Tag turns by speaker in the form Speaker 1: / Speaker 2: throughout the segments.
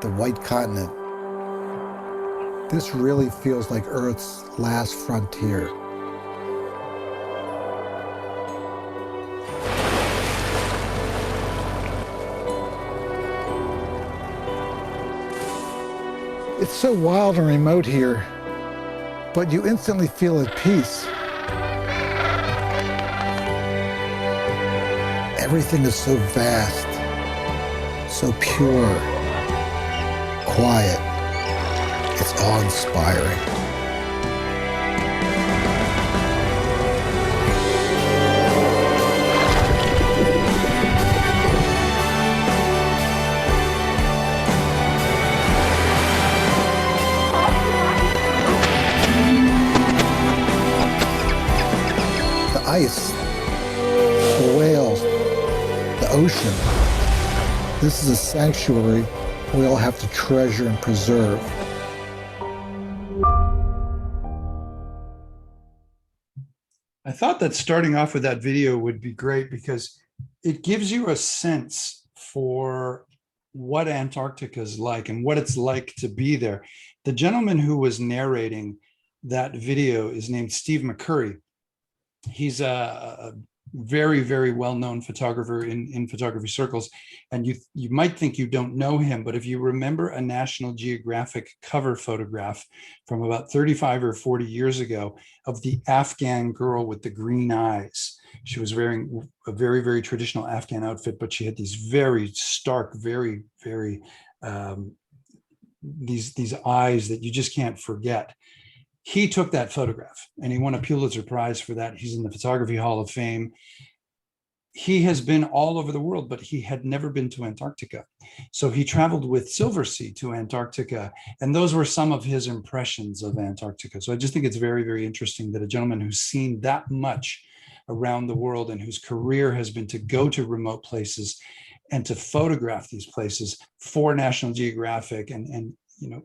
Speaker 1: the white continent. This really feels like Earth's last frontier. It's so wild and remote here, but you instantly feel at peace. Everything is so vast, so pure, quiet. It's awe-inspiring. The ice, the whales, the ocean. This is a sanctuary we all have to treasure and preserve.
Speaker 2: I thought that starting off with that video would be great because it gives you a sense for what Antarctica is like and what it's like to be there. The gentleman who was narrating that video is named Steve McCurry. He's a very, very well-known photographer in photography circles. And you might think you don't know him, but if you remember a National Geographic cover photograph from about 35 or 40 years ago of the Afghan girl with the green eyes, she was wearing a very, very traditional Afghan outfit, but she had these very stark, very, very, these eyes that you just can't forget. He took that photograph and he won a Pulitzer Prize for that. He's in the Photography Hall of Fame. He has been all over the world, but he had never been to Antarctica. So he traveled with Silversea to Antarctica, and those were some of his impressions of Antarctica. So I just think it's very, very interesting that a gentleman who's seen that much around the world and whose career has been to go to remote places and to photograph these places for National Geographic and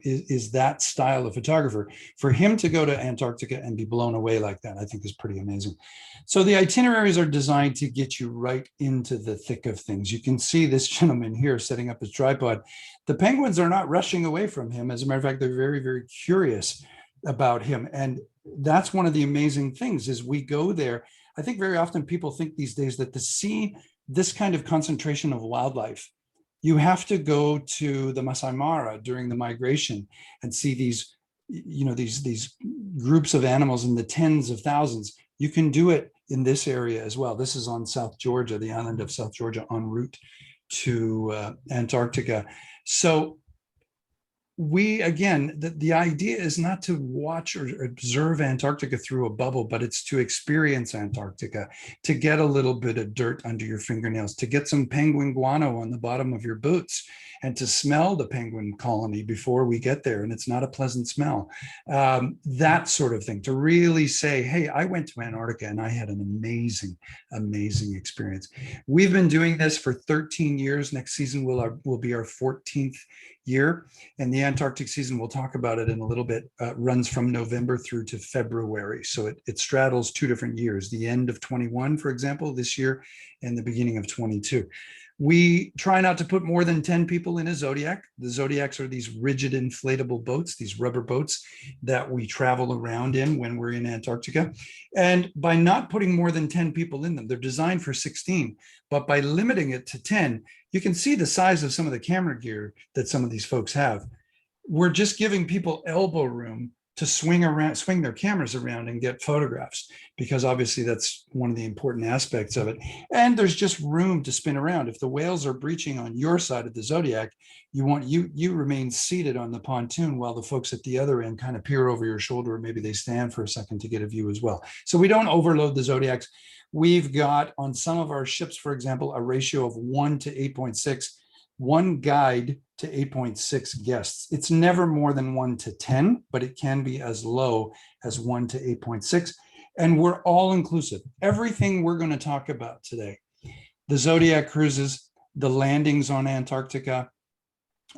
Speaker 2: is that style of photographer. For him to go to Antarctica and be blown away like that, I think is pretty amazing. So the itineraries are designed to get you right into the thick of things. You can see this gentleman here setting up his tripod. The penguins are not rushing away from him. As a matter of fact, they're very, very curious about him. And that's one of the amazing things is we go there. I think very often people think these days that to see this kind of concentration of wildlife, you have to go to the Masai Mara during the migration and see these, these groups of animals in the tens of thousands. You can do it in this area as well. This is on South Georgia, the island of South Georgia, en route to Antarctica. So again, the idea is not to watch or observe Antarctica through a bubble, but it's to experience Antarctica, to get a little bit of dirt under your fingernails, to get some penguin guano on the bottom of your boots, and to smell the penguin colony before we get there. And it's not a pleasant smell. That sort of thing, to really say, hey, I went to Antarctica and I had an amazing, amazing experience. We've been doing this for 13 years. Next season will be our 14th year. And the Antarctic season, we'll talk about it in a little bit, runs from November through to February. So it straddles 2 different years, the end of 21, for example, this year, and the beginning of 22. We try not to put more than 10 people in a Zodiac. The Zodiacs are these rigid inflatable boats, these rubber boats that we travel around in when we're in Antarctica. And by not putting more than 10 people in them, they're designed for 16, but by limiting it to 10, you can see the size of some of the camera gear that some of these folks have. We're just giving people elbow room to swing their cameras around and get photographs, because obviously that's one of the important aspects of it. And there's just room to spin around. If the whales are breaching on your side of the Zodiac, you remain seated on the pontoon while the folks at the other end kind of peer over your shoulder, or maybe they stand for a second to get a view as well. So we don't overload the Zodiacs. We've got on some of our ships, for example, a ratio of 1 to 8.6. One guide to 8.6 guests. It's never more than 1 to 10, but it can be as low as 1 to 8.6. And we're all inclusive. Everything we're going to talk about today, the Zodiac cruises, the landings on Antarctica,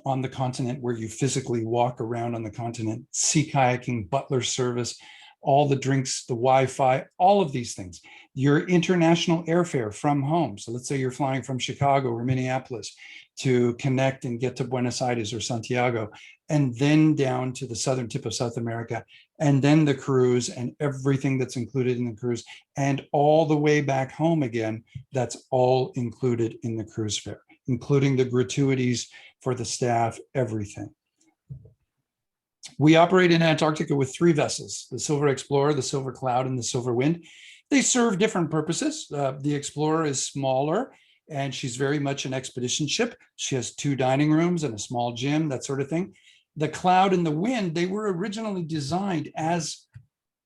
Speaker 2: on the continent where you physically walk around on the continent, sea kayaking, butler service, all the drinks, the Wi-Fi, all of these things. Your international airfare from home. So let's say you're flying from Chicago or Minneapolis. to connect and get to Buenos Aires or Santiago, and then down to the southern tip of South America, and then the cruise and everything that's included in the cruise, and all the way back home again, that's all included in the cruise fare, including the gratuities for the staff, everything. We operate in Antarctica with 3 vessels, the Silver Explorer, the Silver Cloud, and the Silver Wind. They serve different purposes. The Explorer is smaller, and she's very much an expedition ship. She has 2 dining rooms and a small gym, that sort of thing. The Cloud and the Wind, they were originally designed as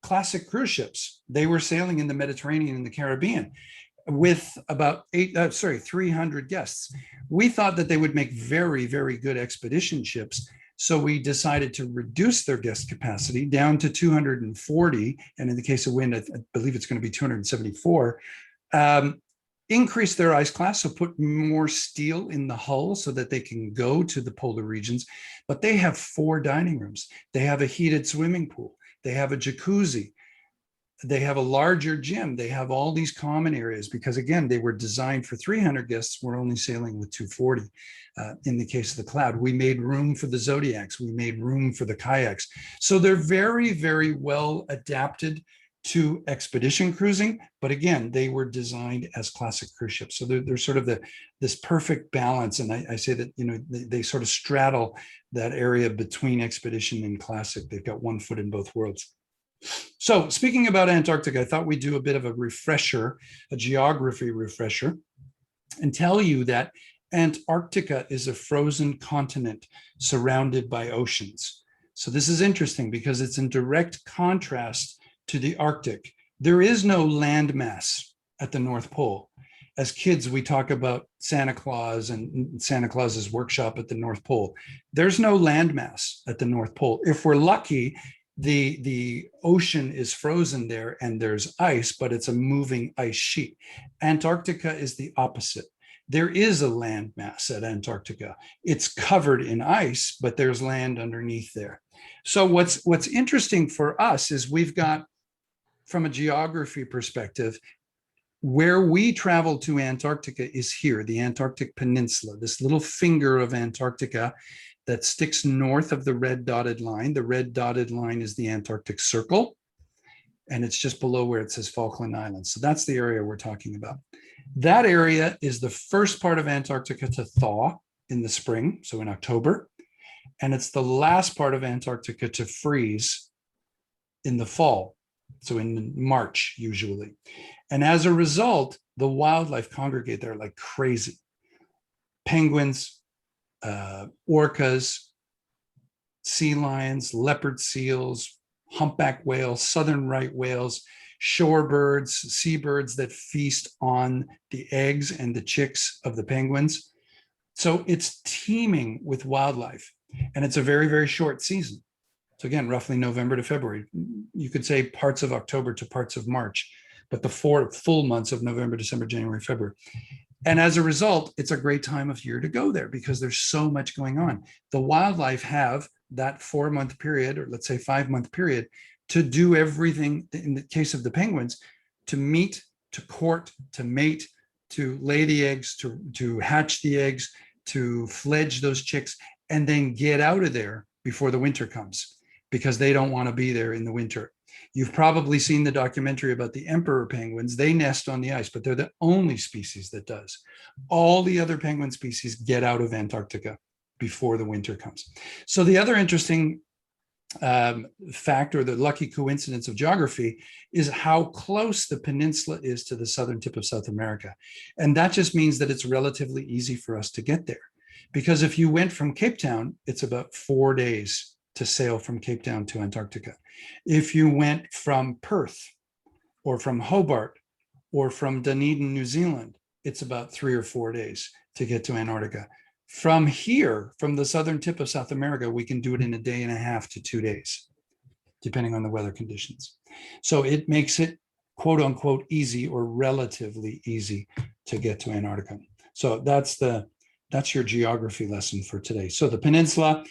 Speaker 2: classic cruise ships. They were sailing in the Mediterranean and the Caribbean with about 300 guests. We thought that they would make very, very good expedition ships. So we decided to reduce their guest capacity down to 240. And in the case of Wind, I believe it's going to be 274. Increase their ice class, so put more steel in the hull so that they can go to the polar regions. But they have 4 dining rooms. They have a heated swimming pool. They have a jacuzzi. They have a larger gym. They have all these common areas because, again, they were designed for 300 guests. We're only sailing with 240. In the case of the Cloud, we made room for the Zodiacs. We made room for the kayaks. So they're very, very well adapted to expedition cruising, but again, they were designed as classic cruise ships. So they're sort of this perfect balance. And I say that, they sort of straddle that area between expedition and classic. They've got one foot in both worlds. So speaking about Antarctica, I thought we'd do a bit of a refresher, a geography refresher, and tell you that Antarctica is a frozen continent surrounded by oceans. So this is interesting because it's in direct contrast to the Arctic. There is no landmass at the North Pole. As kids, we talk about Santa Claus and Santa Claus's workshop at the North Pole. There's no landmass at the North Pole. If we're lucky, the ocean is frozen there and there's ice, but it's a moving ice sheet. Antarctica is the opposite. There is a landmass at Antarctica. It's covered in ice, but there's land underneath there. So what's interesting for us is we've got, from a geography perspective, where we travel to Antarctica is here, the Antarctic Peninsula, this little finger of Antarctica that sticks north of the red dotted line. The red dotted line is the Antarctic Circle, and it's just below where it says Falkland Islands. So that's the area we're talking about. That area is the first part of Antarctica to thaw in the spring, so in October, and it's the last part of Antarctica to freeze in the fall, so in March usually. And as a result, the wildlife congregate there like crazy. Penguins, orcas, sea lions, leopard seals, humpback whales, southern right whales, shorebirds, seabirds that feast on the eggs and the chicks of the penguins. So it's teeming with wildlife, and it's a very, very short season. So again, roughly November to February. You could say parts of October to parts of March, but the 4 full months of November, December, January, February. And as a result, it's a great time of year to go there because there's so much going on. The wildlife have that 4-month period, or let's say 5-month period, to do everything, in the case of the penguins, to meet, to court, to mate, to lay the eggs, to hatch the eggs, to fledge those chicks, and then get out of there before the winter comes, because they don't want to be there in the winter. You've probably seen the documentary about the emperor penguins. They nest on the ice, but they're the only species that does. All the other penguin species get out of Antarctica before the winter comes. So the other interesting fact, or the lucky coincidence of geography, is how close the peninsula is to the southern tip of South America. And that just means that it's relatively easy for us to get there. Because if you went from Cape Town, it's about 4 days to sail from Cape Town to Antarctica. If you went from Perth or from Hobart or from Dunedin, New Zealand, it's about 3 or 4 days to get to Antarctica. From here, from the southern tip of South America, we can do it in a day and a half to 2 days, depending on the weather conditions. So it makes it quote unquote easy, or relatively easy, to get to Antarctica. So that's your geography lesson for today. So the peninsula,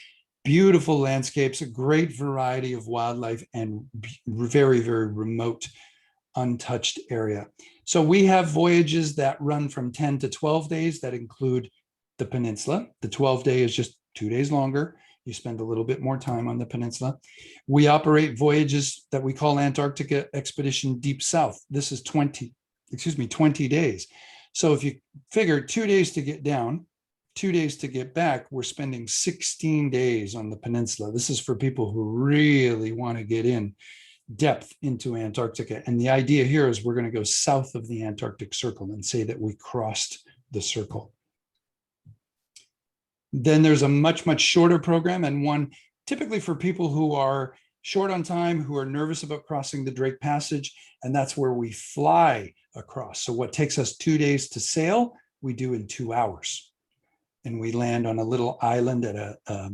Speaker 2: beautiful landscapes, a great variety of wildlife, and very, very remote, untouched area. So we have voyages that run from 10 to 12 days that include the peninsula. The 12-day is just 2 days longer. You spend a little bit more time on the peninsula. We operate voyages that we call Antarctica Expedition Deep South. This is 20 days. So if you figure 2 days to get down, 2 days to get back, we're spending 16 days on the peninsula. This is for people who really want to get in depth into Antarctica. And the idea here is we're going to go south of the Antarctic Circle and say that we crossed the circle. Then there's a much, much shorter program, and one typically for people who are short on time, who are nervous about crossing the Drake Passage, and that's where we fly across. So what takes us 2 days to sail, we do in 2 hours. And we land on a little island at a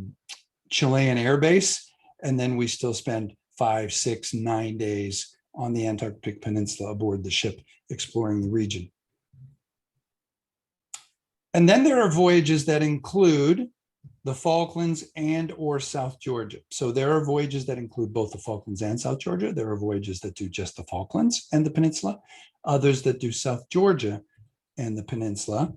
Speaker 2: Chilean air base, and then we still spend 5, 6, 9 days on the Antarctic Peninsula aboard the ship, exploring the region. And then there are voyages that include the Falklands and or South Georgia. So there are voyages that include both the Falklands and South Georgia. There are voyages that do just the Falklands and the peninsula, others that do South Georgia and the peninsula.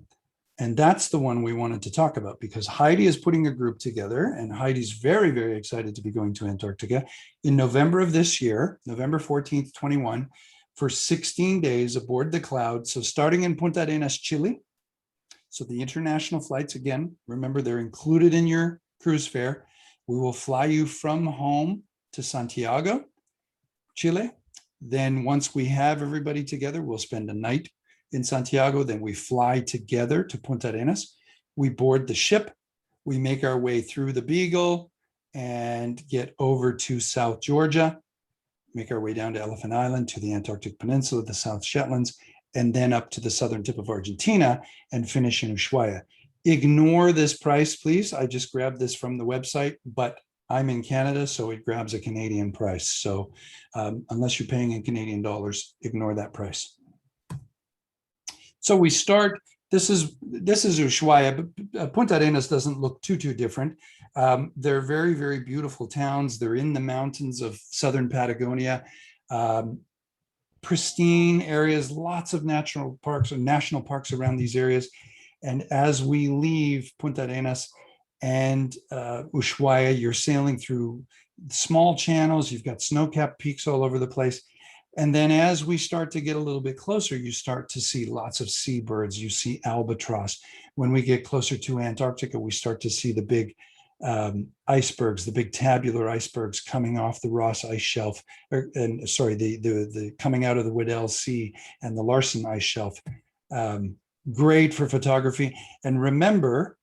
Speaker 2: And that's the one we wanted to talk about because Heidi is putting a group together, and Heidi's very, very excited to be going to Antarctica in November of this year, November 14th, 21, for 16 days aboard the Cloud. So starting in Punta Arenas, Chile. So the international flights, again, remember they're included in your cruise fare. We will fly you from home to Santiago, Chile. Then once we have everybody together, we'll spend a night in Santiago. Then we fly together to Punta Arenas. We board the ship. We make our way through the Beagle and get over to South Georgia, make our way down to Elephant Island, to the Antarctic Peninsula, the South Shetlands, and then up to the southern tip of Argentina and finish in Ushuaia. Ignore this price, please. I just grabbed this from the website, but I'm in Canada, so it grabs a Canadian price. So unless you're paying in Canadian dollars, ignore that price. So we start, this is Ushuaia, but Punta Arenas doesn't look too different. They're very, very beautiful towns. They're in the mountains of southern Patagonia. Pristine areas, lots of national parks around these areas. And as we leave Punta Arenas and Ushuaia, you're sailing through small channels. You've got snow-capped peaks all over the place. And then as we start to get a little bit closer, you start to see lots of seabirds. You see albatross. When we get closer to Antarctica, we start to see the big icebergs, the big tabular icebergs coming off the Ross ice shelf, the coming out of the Weddell Sea and the Larsen ice shelf. Great for photography. And remember,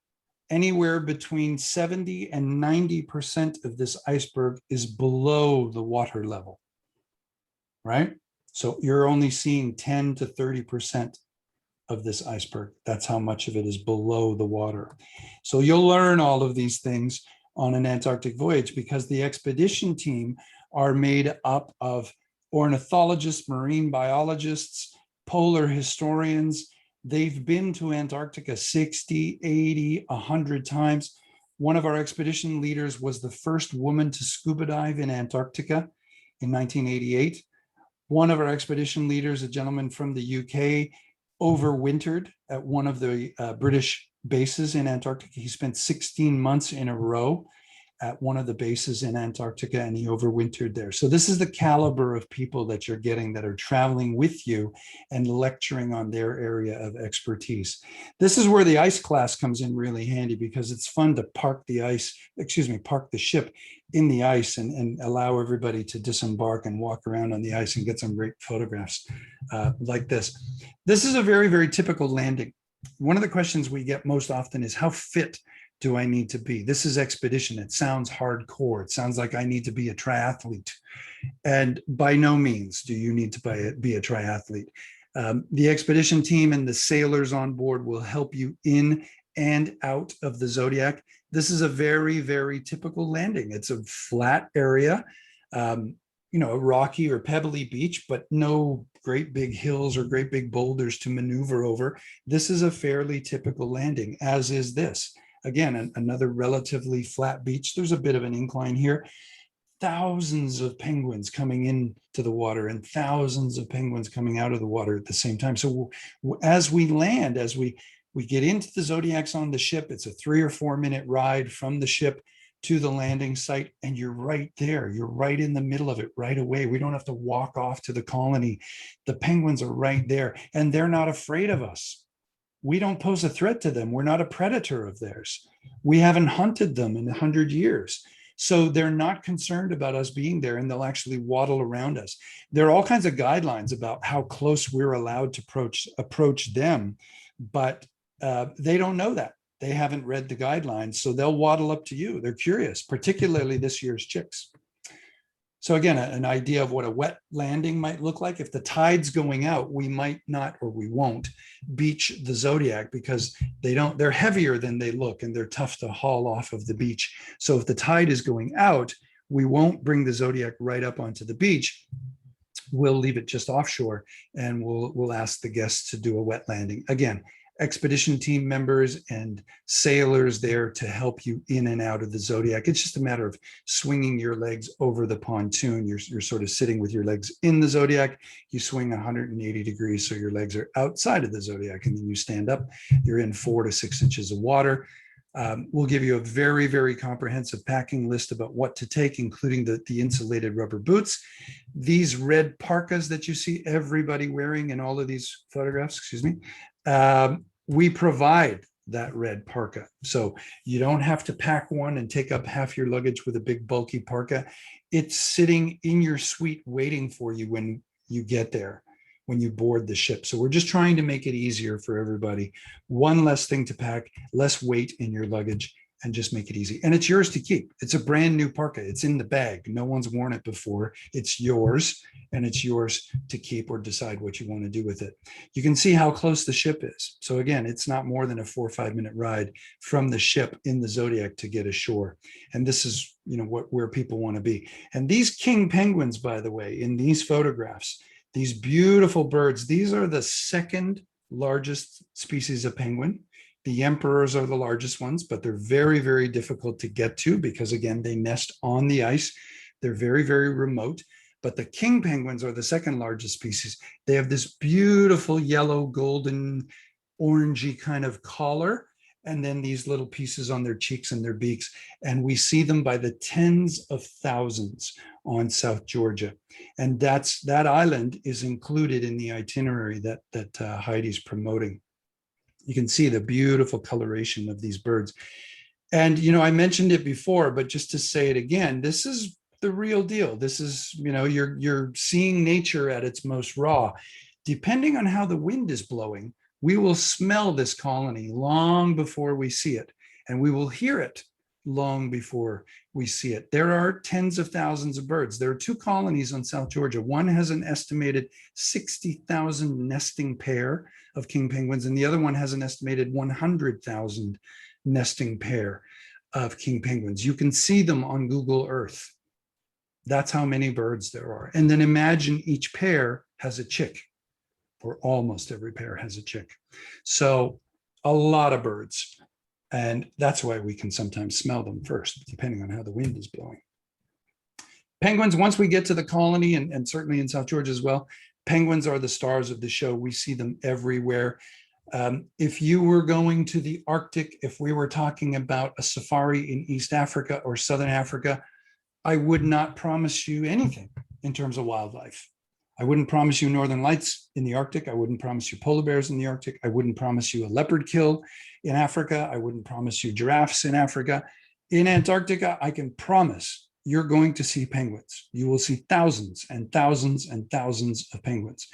Speaker 2: anywhere between 70 and 90% of this iceberg is below the water level, right? So you're only seeing 10 to 30% of this iceberg. That's how much of it is below the water. So you'll learn all of these things on an Antarctic voyage because the expedition team are made up of ornithologists, marine biologists, polar historians. They've been to Antarctica 60, 80, 100 times. One of our expedition leaders was the first woman to scuba dive in Antarctica in 1988. One of our expedition leaders, a gentleman from the UK, overwintered at one of the British bases in Antarctica. He spent 16 months in a row at one of the bases in Antarctica, and he overwintered there. So this is the caliber of people that you're getting that are traveling with you and lecturing on their area of expertise. This is where the ice class comes in really handy because it's fun to park the ship in the ice and allow everybody to disembark and walk around on the ice and get some great photographs like this. This is a very, very typical landing. One of the questions we get most often is how fit do I need to be? This is expedition. It sounds hardcore. It sounds like I need to be a triathlete. And by no means do you need to be a triathlete. The expedition team and the sailors on board will help you in and out of the Zodiac. This is a very, very typical landing. It's a flat area, a rocky or pebbly beach, but no great big hills or great big boulders to maneuver over. This is a fairly typical landing, as is this. Again, another relatively flat beach. There's a bit of an incline here. Thousands of penguins coming into the water and thousands of penguins coming out of the water at the same time. So as we land, as we We get into the Zodiacs on the ship. It's a 3 or 4 minute ride from the ship to the landing site, and you're right there. You're right in the middle of it right away. We don't have to walk off to the colony. The penguins are right there, and they're not afraid of us. We don't pose a threat to them. We're not a predator of theirs. We haven't hunted them in 100 years. So they're not concerned about us being there, and they'll actually waddle around us. There are all kinds of guidelines about how close we're allowed to approach them, but they don't know that. They haven't read the guidelines, so they'll waddle up to you. They're curious, particularly this year's chicks. So again, an idea of what a wet landing might look like. If the tide's going out, we might not, or we won't, beach the Zodiac because they're heavier than they look, and they're tough to haul off of the beach. So if the tide is going out, we won't bring the Zodiac right up onto the beach. We'll leave it just offshore, and we'll ask the guests to do a wet landing. Again, expedition team members and sailors there to help you in and out of the Zodiac. It's just a matter of swinging your legs over the pontoon. You're sort of sitting with your legs in the Zodiac. You swing 180 degrees so your legs are outside of the Zodiac, and then you stand up. You're in 4 to 6 inches of water. We'll give you a very, very comprehensive packing list about what to take, including the insulated rubber boots. These red parkas that you see everybody wearing in all of these photographs, we provide that red parka. So you don't have to pack one and take up half your luggage with a big bulky parka. It's sitting in your suite waiting for you when you get there, when you board the ship. So we're just trying to make it easier for everybody. One less thing to pack, less weight in your luggage, and just make it easy. And it's yours to keep. It's a brand new parka. It's in the bag. No one's worn it before. It's yours, and it's yours to keep or decide what you want to do with it. You can see how close the ship is. So again, it's not more than a 4 or 5 minute ride from the ship in the Zodiac to get ashore. And this is, where people want to be. And these king penguins, by the way, in these photographs, these beautiful birds, these are the second largest species of penguin. The emperors are the largest ones, but they're very, very difficult to get to because, again, they nest on the ice. They're very, very remote. But the king penguins are the second largest species. They have this beautiful yellow, golden, orangey kind of collar, and then these little pieces on their cheeks and their beaks. And we see them by the tens of thousands on South Georgia. And that island is included in the itinerary that Heidi's promoting. You can see the beautiful coloration of these birds. And, I mentioned it before, but just to say it again, this is the real deal. This is, you're seeing nature at its most raw. Depending on how the wind is blowing, we will smell this colony long before we see it, and we will hear it long before we see it. There are tens of thousands of birds. There are 2 colonies on South Georgia. One has an estimated 60,000 nesting pair of king penguins, and the other one has an estimated 100,000 nesting pair of king penguins. You can see them on Google Earth. That's how many birds there are. And then imagine each pair has a chick, or almost every pair has a chick. So a lot of birds. And that's why we can sometimes smell them first, depending on how the wind is blowing. Penguins, once we get to the colony, and certainly in South Georgia as well, penguins are the stars of the show. We see them everywhere. If you were going to the Arctic, if we were talking about a safari in East Africa or Southern Africa, I would not promise you anything in terms of wildlife. I wouldn't promise you northern lights in the Arctic. I wouldn't promise you polar bears in the Arctic. I wouldn't promise you a leopard kill in Africa. I wouldn't promise you giraffes in Africa. In Antarctica, I can promise you're going to see penguins. You will see thousands and thousands and thousands of penguins.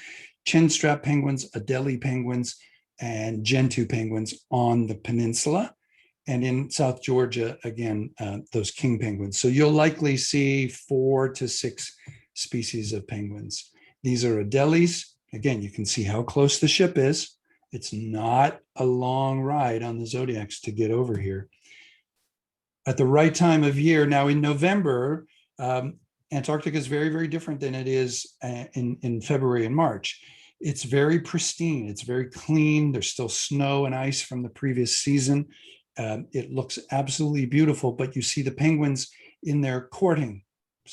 Speaker 2: Chinstrap penguins, Adelie penguins, and Gentoo penguins on the peninsula. And in South Georgia, again, those king penguins. So you'll likely see 4 to 6 species of penguins. These are Adelies. Again, you can see how close the ship is. It's not a long ride on the Zodiacs to get over here. At the right time of year, now in November, Antarctica is very, very different than it is in February and March. It's very pristine. It's very clean. There's still snow and ice from the previous season. It looks absolutely beautiful, but you see the penguins in their courting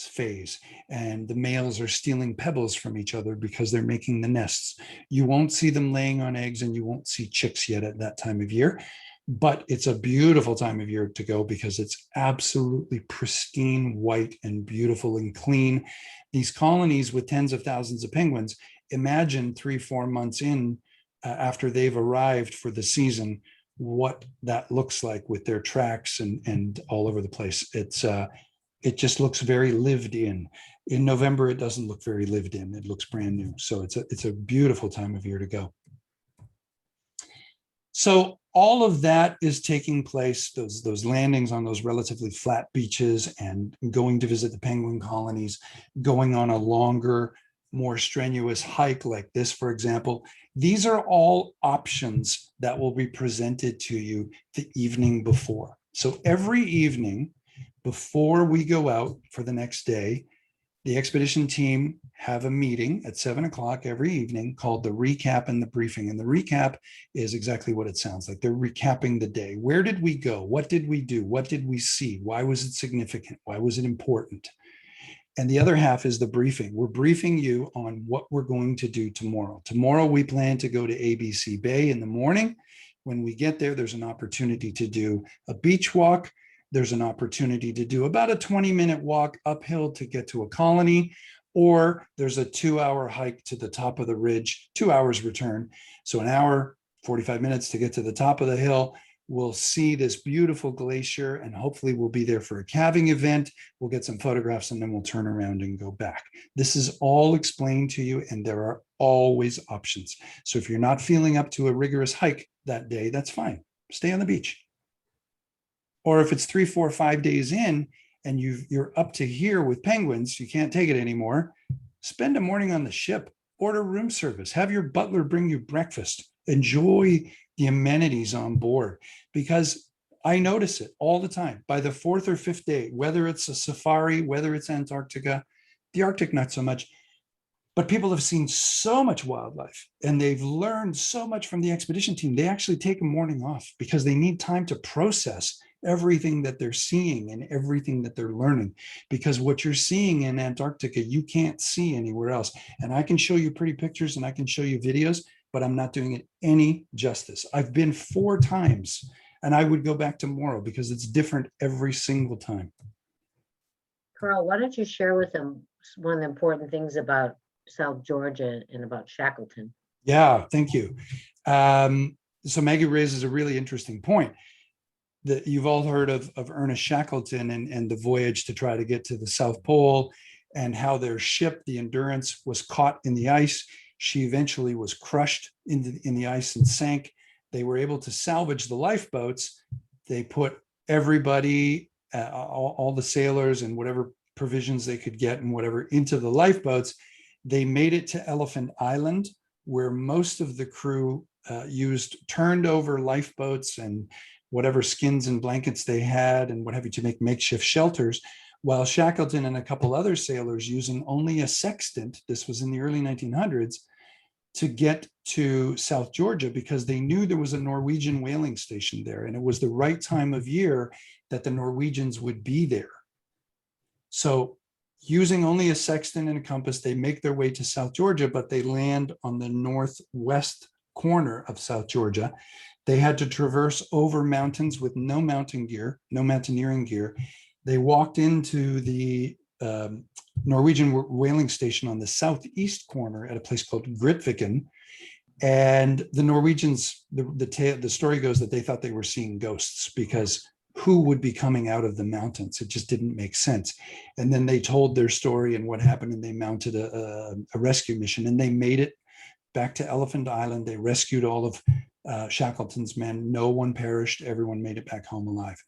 Speaker 2: phase, and the males are stealing pebbles from each other because they're making the nests. You won't see them laying on eggs, and you won't see chicks yet at that time of year, but it's a beautiful time of year to go because it's absolutely pristine white and beautiful and clean. These colonies with tens of thousands of penguins, imagine 3-4 months in, after they've arrived for the season, what that looks like with their tracks and all over the place. It just looks very lived in. In November, it doesn't look very lived in. It looks brand new. So it's a beautiful time of year to go. So all of that is taking place, those landings on those relatively flat beaches and going to visit the penguin colonies, going on a longer, more strenuous hike like this, for example. These are all options that will be presented to you the evening before. So every evening before we go out for the next day, the expedition team have a meeting at 7 o'clock every evening called the recap and the briefing. And the recap is exactly what it sounds like. They're recapping the day. Where did we go? What did we do? What did we see? Why was it significant? Why was it important? And the other half is the briefing. We're briefing you on what we're going to do tomorrow. Tomorrow, we plan to go to ABC Bay in the morning. When we get there, there's an opportunity to do a beach walk. There's an opportunity to do about a 20-minute walk uphill to get to a colony, or there's a 2-hour hike to the top of the ridge, 2 hours return. So an hour, 45 minutes to get to the top of the hill. We'll see this beautiful glacier, and hopefully we'll be there for a calving event. We'll get some photographs, and then we'll turn around and go back. This is all explained to you, and there are always options. So if you're not feeling up to a rigorous hike that day, that's fine. Stay on the beach. Or if it's 3, 4, 5 days in and you're up to here with penguins, you can't take it anymore, spend a morning on the ship, order room service, have your butler bring you breakfast, enjoy the amenities on board, because I notice it all the time. By the 4th or 5th day, whether it's a safari, whether it's Antarctica, the Arctic, not so much, but people have seen so much wildlife and they've learned so much from the expedition team. They actually take a morning off because they need time to process everything that they're seeing and everything that they're learning, because what you're seeing in Antarctica, you can't see anywhere else. And I can show you pretty pictures and I can show you videos, but I'm not doing it any justice. I've been 4 times and I would go back tomorrow because it's different every single time.
Speaker 3: Carl, why don't you share with them one of the important things about South Georgia and about Shackleton?
Speaker 2: Yeah, thank you. So Maggie raises a really interesting point. That you've all heard of Ernest Shackleton and the voyage to try to get to the South Pole, and how their ship, the Endurance, was caught in the ice. She eventually was crushed in the ice and sank. They were able to salvage the lifeboats. They put everybody, all the sailors and whatever provisions they could get and whatever into the lifeboats. They made it to Elephant Island, where most of the crew used turned over lifeboats and whatever skins and blankets they had and what have you to make makeshift shelters, while Shackleton and a couple other sailors, using only a sextant, this was in the early 1900s, to get to South Georgia, because they knew there was a Norwegian whaling station there, and it was the right time of year that the Norwegians would be there. So using only a sextant and a compass, they make their way to South Georgia, but they land on the northwest corner of South Georgia. They had to traverse over mountains with no mountain gear, no mountaineering gear. They walked into the Norwegian whaling station on the southeast corner at a place called Grytviken. And the Norwegians, the story goes that they thought they were seeing ghosts, because who would be coming out of the mountains? It just didn't make sense. And then they told their story and what happened, and they mounted a rescue mission, and they made it back to Elephant Island. They rescued all of Shackleton's men. No one perished. Everyone made it back home alive.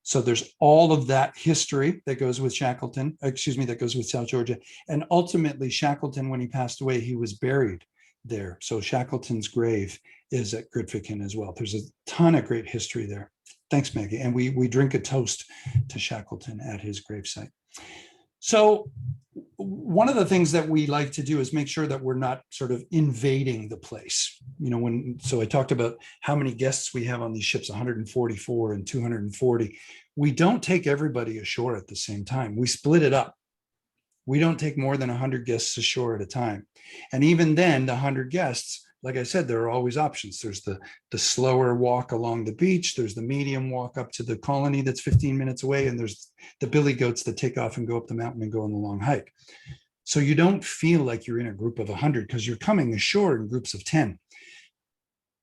Speaker 2: So there's all of that history that goes with Shackleton, that goes with South Georgia. And ultimately, Shackleton, when he passed away, he was buried there. So Shackleton's grave is at Grytviken as well. There's a ton of great history there. Thanks, Maggie. And we drink a toast to Shackleton at his gravesite. So one of the things that we like to do is make sure that we're not sort of invading the place. So I talked about how many guests we have on these ships, 144 and 240. We don't take everybody ashore at the same time. We split it up. We don't take more than 100 guests ashore at a time. And even then, the 100 guests, like I said, there are always options. There's the slower walk along the beach. There's the medium walk up to the colony that's 15 minutes away. And there's the billy goats that take off and go up the mountain and go on the long hike. So you don't feel like you're in a group of 100 because you're coming ashore in groups of 10.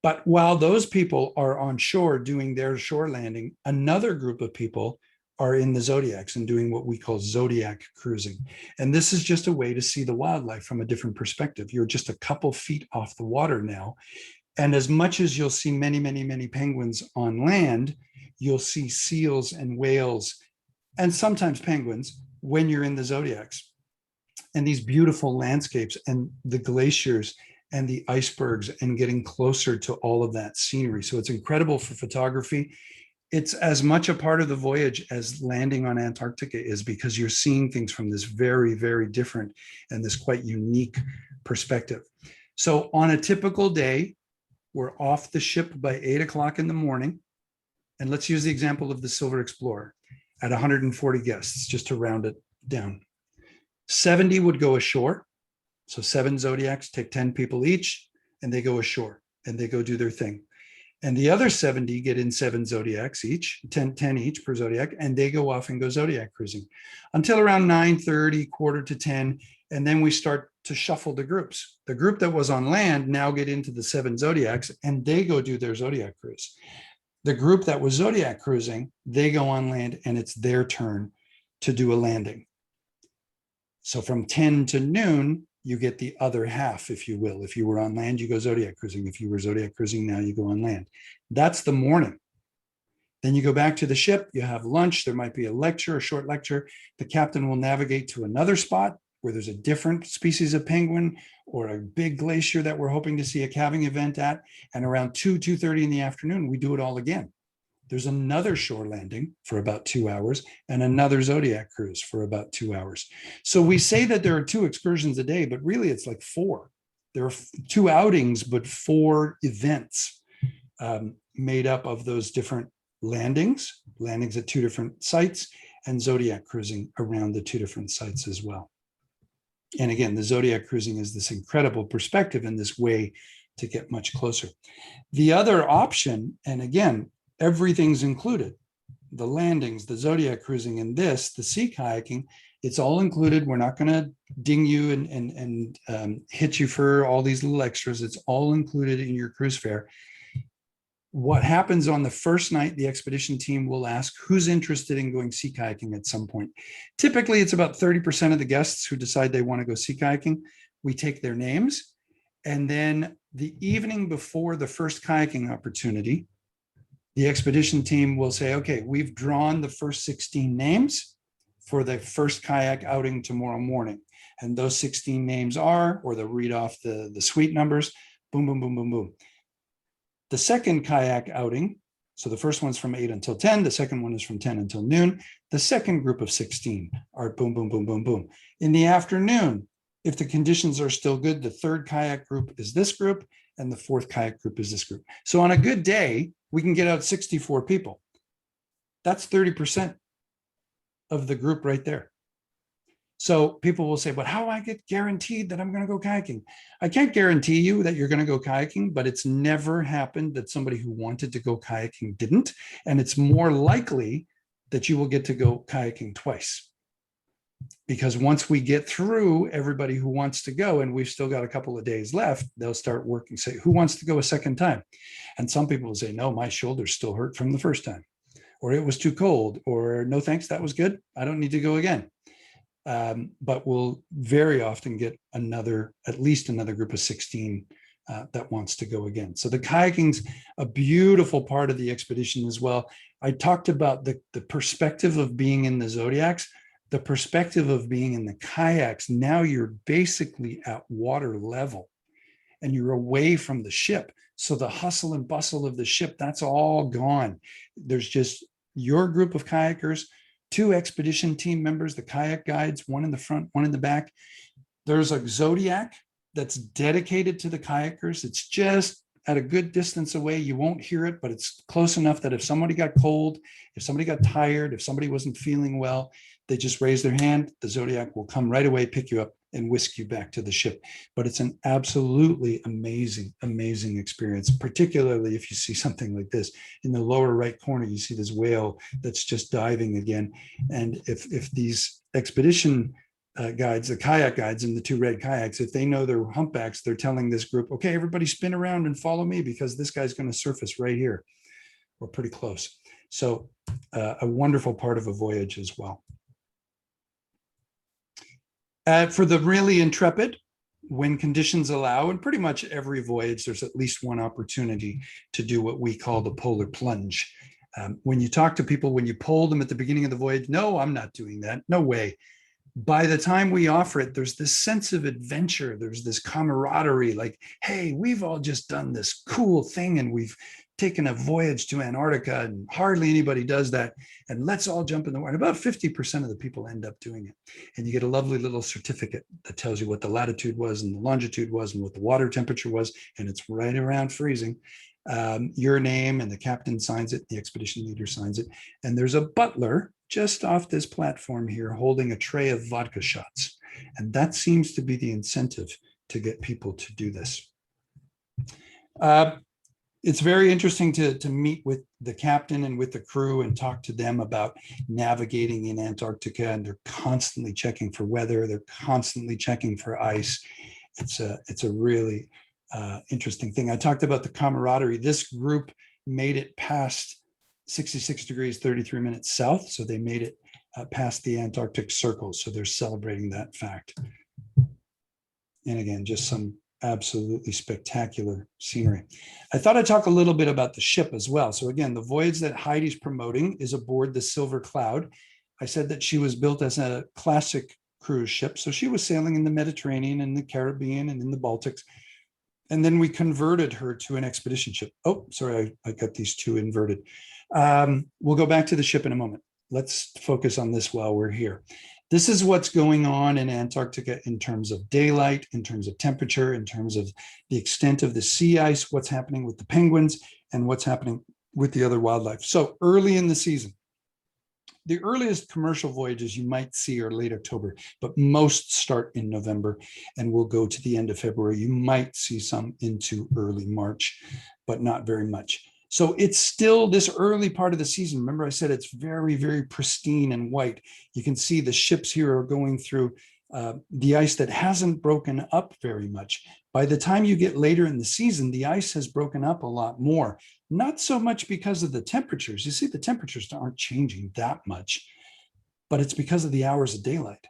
Speaker 2: But while those people are on shore doing their shore landing, another group of people are in the Zodiacs and doing what we call Zodiac cruising. And this is just a way to see the wildlife from a different perspective. You're just a couple feet off the water now. And as much as you'll see many, many, many penguins on land, you'll see seals and whales and sometimes penguins when you're in the Zodiacs. And these beautiful landscapes and the glaciers and the icebergs and getting closer to all of that scenery. So it's incredible for photography. It's as much a part of the voyage as landing on Antarctica is, because you're seeing things from this very, very different and this quite unique perspective. So on a typical day, we're off the ship by 8 o'clock in the morning. And let's use the example of the Silver Explorer at 140 guests, just to round it down. 70 would go ashore. So 7 Zodiacs take 10 people each, and they go ashore and they go do their thing. And the other 70 get in 7 Zodiacs each, 10 each per Zodiac, and they go off and go Zodiac cruising until around 9:30, quarter to 10. And then we start to shuffle the groups. The group that was on land now get into the 7 Zodiacs and they go do their Zodiac cruise. The group that was Zodiac cruising, they go on land and it's their turn to do a landing. So from 10 to noon, you get the other half, if you will. If you were on land, you go Zodiac cruising. If you were Zodiac cruising, now you go on land. That's the morning. Then you go back to the ship, you have lunch. There might be a lecture, a short lecture. The captain will navigate to another spot where there's a different species of penguin or a big glacier that we're hoping to see a calving event at. And around 2:30 in the afternoon, we do it all again. There's another shore landing for about 2 hours and another Zodiac cruise for about 2 hours. So we say that there are 2 excursions a day, but really it's like 4. There are 2 outings, but 4 events made up of those different landings at 2 different sites, and Zodiac cruising around the 2 different sites as well. And again, the Zodiac cruising is this incredible perspective and this way to get much closer. The other option, and again, everything's included. The landings, the Zodiac cruising, and the sea kayaking, it's all included. We're not going to ding you and hit you for all these little extras. It's all included in your cruise fare. What happens on the first night, the expedition team will ask who's interested in going sea kayaking at some point. Typically, it's about 30% of the guests who decide they want to go sea kayaking. We take their names, and then the evening before the first kayaking opportunity, the expedition team will say, okay, we've drawn the first 16 names for the first kayak outing tomorrow morning. And those 16 names are, or they'll read off the suite numbers, boom, boom, boom, boom, boom. The second kayak outing, so the first one's from 8 until 10, the second one is from 10 until noon. The second group of 16 are boom, boom, boom, boom, boom. In the afternoon, if the conditions are still good, the third kayak group is this group, and the fourth kayak group is this group. So on a good day, we can get out 64 people. That's 30% of the group right there. So people will say, but how do I get guaranteed that I'm going to go kayaking? I can't guarantee you that you're going to go kayaking, but it's never happened that somebody who wanted to go kayaking didn't. And it's more likely that you will get to go kayaking twice. Because once we get through everybody who wants to go, and we've still got a couple of days left, they'll start working, say, who wants to go a second time? And some people will say, no, my shoulders still hurt from the first time, or it was too cold, or no, thanks, that was good, I don't need to go again. But we'll very often get at least another group of 16 that wants to go again. So the kayaking's a beautiful part of the expedition as well. I talked about the perspective of being in the Zodiacs. The perspective of being in the kayaks, now you're basically at water level and you're away from the ship. So the hustle and bustle of the ship, that's all gone. There's just your group of kayakers, 2 expedition team members, the kayak guides, 1 in the front, 1 in the back. There's a Zodiac that's dedicated to the kayakers. It's just at a good distance away. You won't hear it, but it's close enough that if somebody got cold, if somebody got tired, if somebody wasn't feeling well, they just raise their hand. The Zodiac will come right away, pick you up, and whisk you back to the ship. But it's an absolutely amazing, amazing experience, particularly if you see something like this. In the lower right corner, you see this whale that's just diving again. And if these expedition guides, the kayak guides in the two red kayaks, if they know they're humpbacks, they're telling this group, okay, everybody spin around and follow me because this guy's going to surface right here. We're pretty close. So a wonderful part of a voyage as well. For the really intrepid, when conditions allow, and pretty much every voyage, there's at least one opportunity to do what we call the polar plunge. When you talk to people, when you poll them at the beginning of the voyage, no, I'm not doing that. No way. By the time we offer it, there's this sense of adventure. There's this camaraderie, like, hey, we've all just done this cool thing and we've taken a voyage to Antarctica and hardly anybody does that. And let's all jump in the water. And about 50% of the people end up doing it. And you get a lovely little certificate that tells you what the latitude was and the longitude was and what the water temperature was. And it's right around freezing. Your name, and the captain signs it, the expedition leader signs it. And there's a butler just off this platform here holding a tray of vodka shots. And that seems to be the incentive to get people to do this. It's very interesting to meet with the captain and with the crew and talk to them about navigating in Antarctica. And they're constantly checking for weather. They're constantly checking for ice. It's a really interesting thing. I talked about the camaraderie. This group made it past 66 degrees, 33 minutes south. So they made it past the Antarctic Circle. So they're celebrating that fact. And again, just some absolutely spectacular scenery. I thought I'd talk a little bit about the ship as well. So again, the voyage that Heidi's promoting is aboard the Silver Cloud. I said that she was built as a classic cruise ship. So she was sailing in the Mediterranean and the Caribbean and in the Baltics. And then we converted her to an expedition ship. Oh, sorry, I got these two inverted. We'll go back to the ship in a moment. Let's focus on this while we're here. This is what's going on in Antarctica in terms of daylight, in terms of temperature, in terms of the extent of the sea ice, what's happening with the penguins, and what's happening with the other wildlife. So early in the season, the earliest commercial voyages you might see are late October, but most start in November and will go to the end of February. You might see some into early March, but not very much. So it's still this early part of the season. Remember, I said it's very, very pristine and white. You can see the ships here are going through the ice that hasn't broken up very much. By the time you get later in the season, the ice has broken up a lot more. Not so much because of the temperatures. You see, the temperatures aren't changing that much, but it's because of the hours of daylight.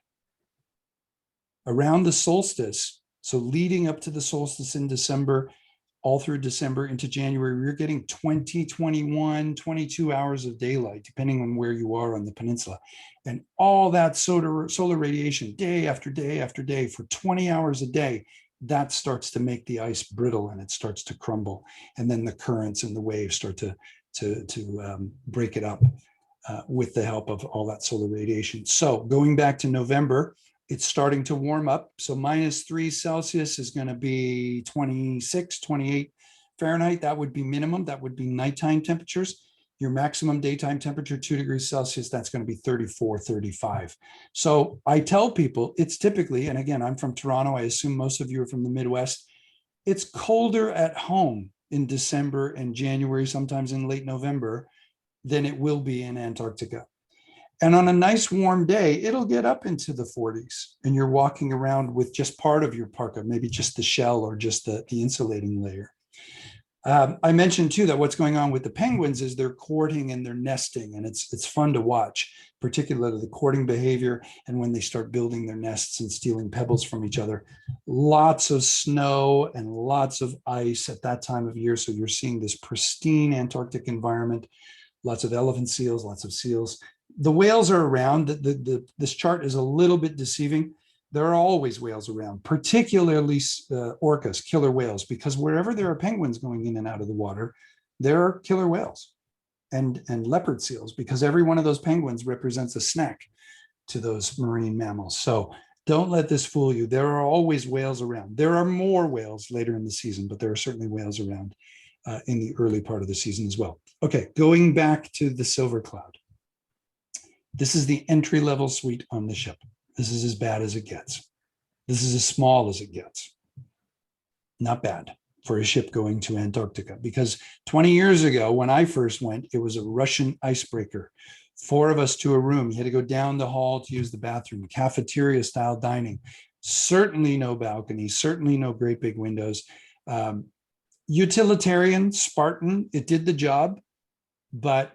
Speaker 2: Around the solstice, so leading up to the solstice in December, all through December into January, we're getting 20, 21, 22 hours of daylight, depending on where you are on the peninsula. And all that solar radiation, day after day after day, for 20 hours a day, that starts to make the ice brittle and it starts to crumble. And then the currents and the waves start to break it up with the help of all that solar radiation. So going back to November, it's starting to warm up. So -3 Celsius is going to be 26, 28 Fahrenheit. That would be minimum. That would be nighttime temperatures. Your maximum daytime temperature, 2 degrees Celsius, that's going to be 34, 35. So I tell people it's typically, and again, I'm from Toronto. I assume most of you are from the Midwest. It's colder at home in December and January, sometimes in late November, than it will be in Antarctica. And on a nice warm day, it'll get up into the 40s and you're walking around with just part of your parka, maybe just the shell or just the insulating layer. I mentioned too that what's going on with the penguins is they're courting and they're nesting, and it's fun to watch, particularly the courting behavior and when they start building their nests and stealing pebbles from each other. Lots of snow and lots of ice at that time of year. So you're seeing this pristine Antarctic environment, lots of elephant seals, lots of seals. The whales are around. This chart is a little bit deceiving. There are always whales around, particularly orcas, killer whales, because wherever there are penguins going in and out of the water, there are killer whales and leopard seals, because every one of those penguins represents a snack to those marine mammals. So Don't let this fool you. There are always whales around. There are more whales later in the season, but there are certainly whales around in the early part of the season as well. Okay, going back to the Silver Cloud. This is the entry-level suite on the ship. This is as bad as it gets. This is as small as it gets. Not bad for a ship going to Antarctica, because 20 years ago, when I first went, it was a Russian icebreaker. 4 of us to a room. You had to go down the hall to use the bathroom, cafeteria style dining. Certainly no balcony, certainly no great big windows. Utilitarian, Spartan, it did the job, but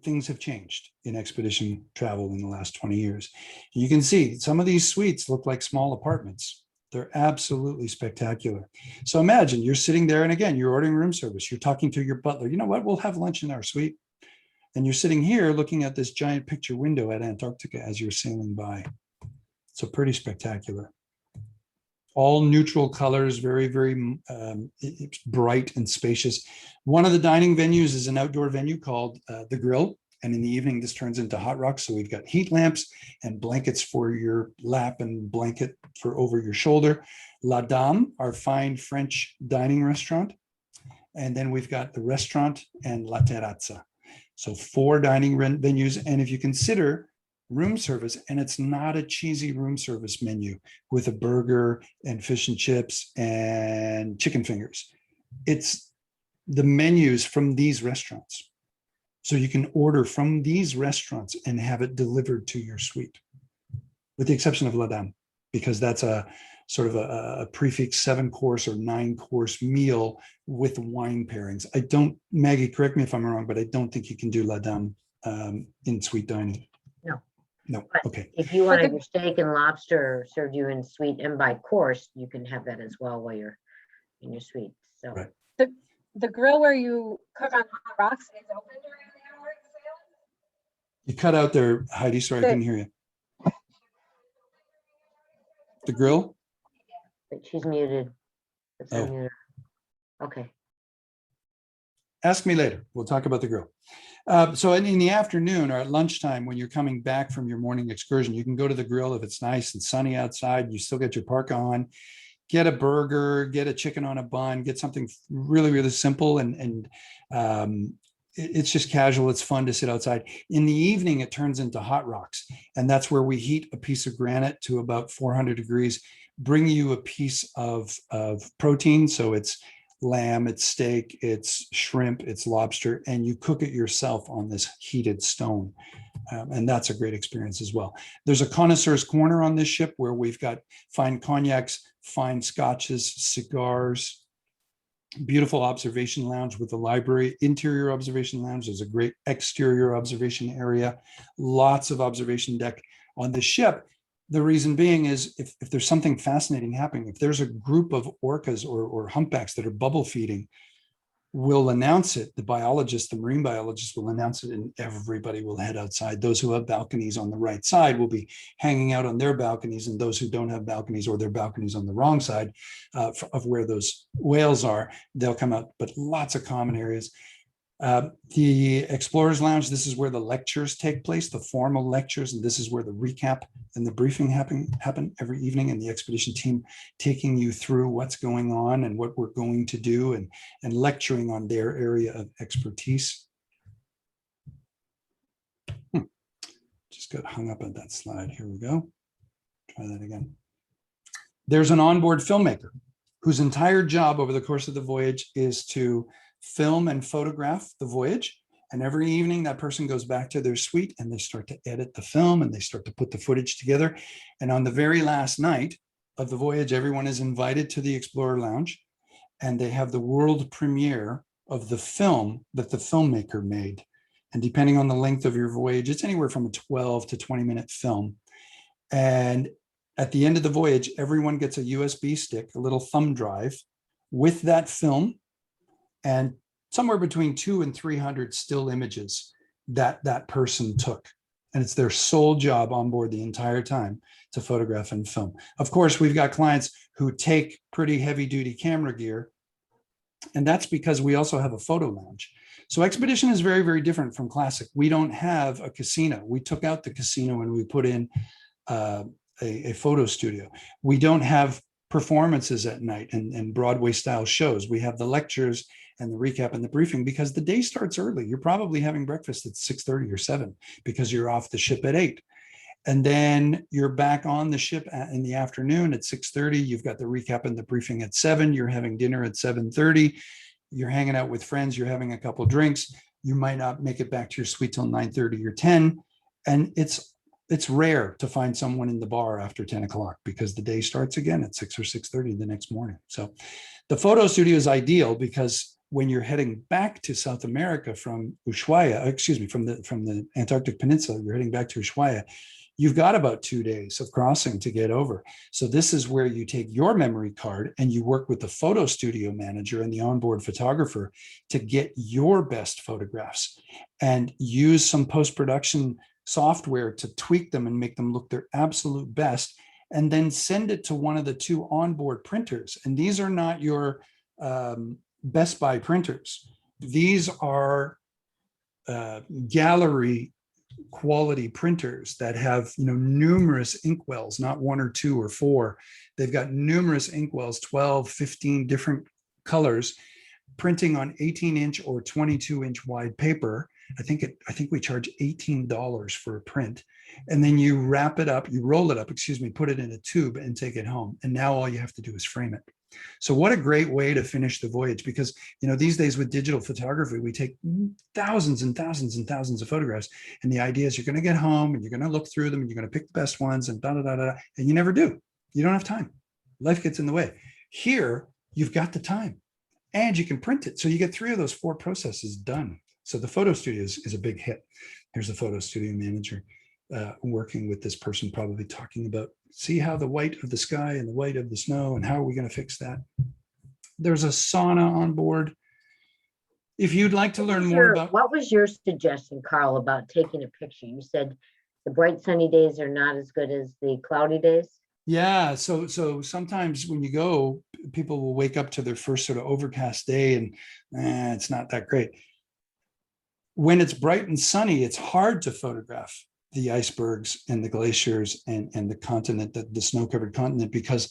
Speaker 2: things have changed in expedition travel in the last 20 years. You can see some of these suites look like small apartments. They're absolutely spectacular. So imagine you're sitting there, and again, you're ordering room service. You're talking to your butler. You know what? We'll have lunch in our suite. And you're sitting here looking at this giant picture window at Antarctica as you're sailing by. So pretty spectacular. All neutral colors, very, very bright and spacious. One of the dining venues is an outdoor venue called The Grill. And in the evening, this turns into hot rocks. So we've got heat lamps and blankets for your lap and blanket for over your shoulder. La Dame, our fine French dining restaurant. And then we've got the restaurant and La Terrazza. So 4 dining venues. And if you consider room service, and it's not a cheesy room service menu with a burger and fish and chips and chicken fingers. It's the menus from these restaurants. So you can order from these restaurants and have it delivered to your suite, with the exception of La Dame, because that's a sort of a prefix 7-course or 9-course meal with wine pairings. I don't, Maggie, correct me if I'm wrong, but I don't think you can do La Dame in suite dining. No,
Speaker 3: But
Speaker 2: okay.
Speaker 3: if you wanted your steak and lobster served you in suite and by course, you can have that as well while you're in your suite. So
Speaker 2: Right.
Speaker 4: The grill where you cook on hot rocks is open during the hour of sail?
Speaker 2: You cut out there, Heidi, sorry, I couldn't hear you. The grill?
Speaker 3: but she's muted. Let's
Speaker 2: Oh.
Speaker 3: unmute her. Okay.
Speaker 2: Ask me later. We'll talk about the grill. So in the afternoon or at lunchtime, when you're coming back from your morning excursion, you can go to the grill if it's nice and sunny outside. You still get your parka on, get a burger, get a chicken on a bun, get something really, really simple. And it's just casual. It's fun to sit outside. In the evening, it turns into hot rocks. And that's where we heat a piece of granite to about 400 degrees, bring you a piece of protein. So it's lamb, it's steak, it's shrimp, it's lobster, and you cook it yourself on this heated stone. And that's a great experience as well. There's a connoisseur's corner on this ship where we've got fine cognacs, fine scotches, cigars, beautiful observation lounge with a library, interior observation lounge. There's a great exterior observation area, lots of observation deck on the ship. The reason being is if there's something fascinating happening, if there's a group of orcas or humpbacks that are bubble feeding, we'll announce it. The biologists, the marine biologists will announce it, and everybody will head outside. Those who have balconies on the right side will be hanging out on their balconies, and those who don't have balconies or their balconies on the wrong side of where those whales are, they'll come out, but lots of common areas. The Explorers Lounge, this is where the lectures take place, the formal lectures, and this is where the recap and the briefing happen every evening, and the expedition team taking you through what's going on and what we're going to do and lecturing on their area of expertise. Just got hung up on that slide. Here we go. Try that again. There's an onboard filmmaker whose entire job over the course of the voyage is to film and photograph the voyage. And every evening that person goes back to their suite and they start to edit the film and they start to put the footage together. And on the very last night of the voyage, everyone is invited to the Explorer Lounge and they have the world premiere of the film that the filmmaker made. And depending on the length of your voyage, it's anywhere from a 12 to 20-minute film. And at the end of the voyage, everyone gets a USB stick, a little thumb drive with that film, and somewhere between 200 and 300 still images that that person took. And it's their sole job on board the entire time to photograph and film. Of course, we've got clients who take pretty heavy duty camera gear, and that's because we also have a photo lounge. So expedition is very, very different from classic. We don't have a casino. We took out the casino and we put in a photo studio. We don't have performances at night and Broadway style shows. We have the lectures and the recap and the briefing because the day starts early. You're probably having breakfast at 6:30 or 7 because you're off the ship at 8. And then you're back on the ship in the afternoon at 6:30. You've got the recap and the briefing at 7. You're having dinner at 7:30. You're hanging out with friends. You're having a couple drinks. You might not make it back to your suite till 9:30 or 10. And it's rare to find someone in the bar after 10 o'clock because the day starts again at 6 or 6:30 the next morning. So the photo studio is ideal because when you're heading back to South America from Ushuaia, from the Antarctic Peninsula, you're heading back to Ushuaia, you've got about 2 days of crossing to get over. So this is where you take your memory card and you work with the photo studio manager and the onboard photographer to get your best photographs and use some post-production software to tweak them and make them look their absolute best, and then send it to one of the 2 onboard printers. And these are not your Best Buy printers. These are gallery quality printers that have numerous inkwells, not 1 or 2 or 4. They've got numerous inkwells, 12, 15 different colors, printing on 18-inch or 22-inch wide paper. I think we charge $18 for a print. And then you wrap it up, you roll it up, put it in a tube and take it home. And now all you have to do is frame it. So what a great way to finish the voyage, because these days with digital photography, we take thousands and thousands and thousands of photographs. And the idea is you're going to get home and you're going to look through them and you're going to pick the best ones and and you never do. You don't have time. Life gets in the way. Here, you've got the time and you can print it. So you get 3 of those 4 processes done. So the photo studio is a big hit. Here's the photo studio manager working with this person, probably talking about, see how the white of the sky and the white of the snow, and how are we going to fix that? There's a sauna on board. If you'd like to learn more about...
Speaker 3: What was your suggestion, Carl, about taking a picture? You said the bright sunny days are not as good as the cloudy days.
Speaker 2: Yeah, so sometimes when you go, people will wake up to their first sort of overcast day and it's not that great. When it's bright and sunny, it's hard to photograph the icebergs and the glaciers and the continent, the snow-covered continent, because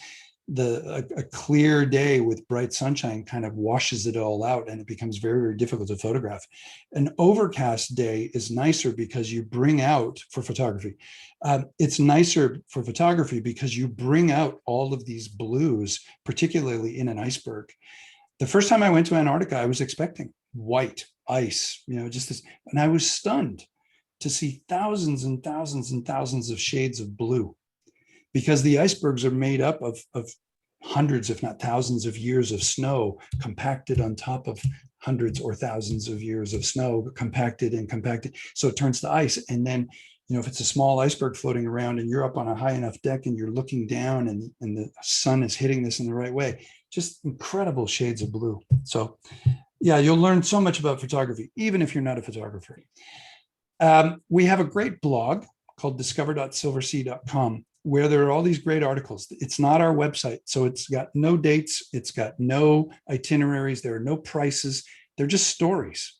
Speaker 2: a clear day with bright sunshine kind of washes it all out and it becomes very, very difficult to photograph. An overcast day is nicer because you bring out, for photography, it's nicer for photography because you bring out all of these blues, particularly in an iceberg. The first time I went to Antarctica, I was expecting white ice, just this, and I was stunned to see thousands and thousands and thousands of shades of blue, because the icebergs are made up of hundreds, if not thousands of years of snow compacted on top of hundreds or thousands of years of snow, compacted. So it turns to ice. And then, if it's a small iceberg floating around and you're up on a high enough deck and you're looking down and the sun is hitting this in the right way, just incredible shades of blue. So yeah, you'll learn so much about photography, even if you're not a photographer. We have a great blog called discover.silversea.com where there are all these great articles. It's not our website, so it's got no dates, it's got no itineraries, there are no prices. They're just stories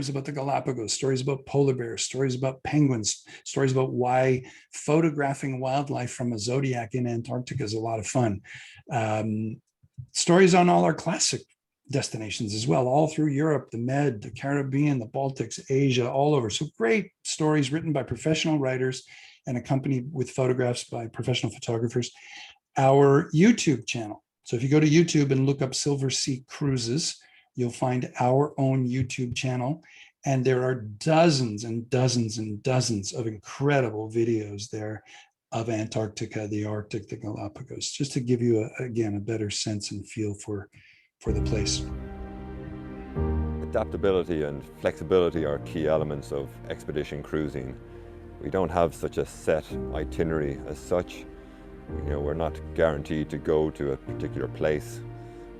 Speaker 2: about the Galapagos, stories about polar bears, stories about penguins, stories about why photographing wildlife from a Zodiac in Antarctica is a lot of fun. Stories on all our classic destinations as well, all through Europe, the Med, the Caribbean, the Baltics, Asia, all over. So great stories written by professional writers and accompanied with photographs by professional photographers. Our YouTube channel. So if you go to YouTube and look up Silversea Cruises, you'll find our own YouTube channel. And there are dozens and dozens and dozens of incredible videos there of Antarctica, the Arctic, the Galapagos, just to give you, again, a better sense and feel for the place.
Speaker 5: Adaptability and flexibility are key elements of expedition cruising. We don't have such a set itinerary as such. We're not guaranteed to go to a particular place.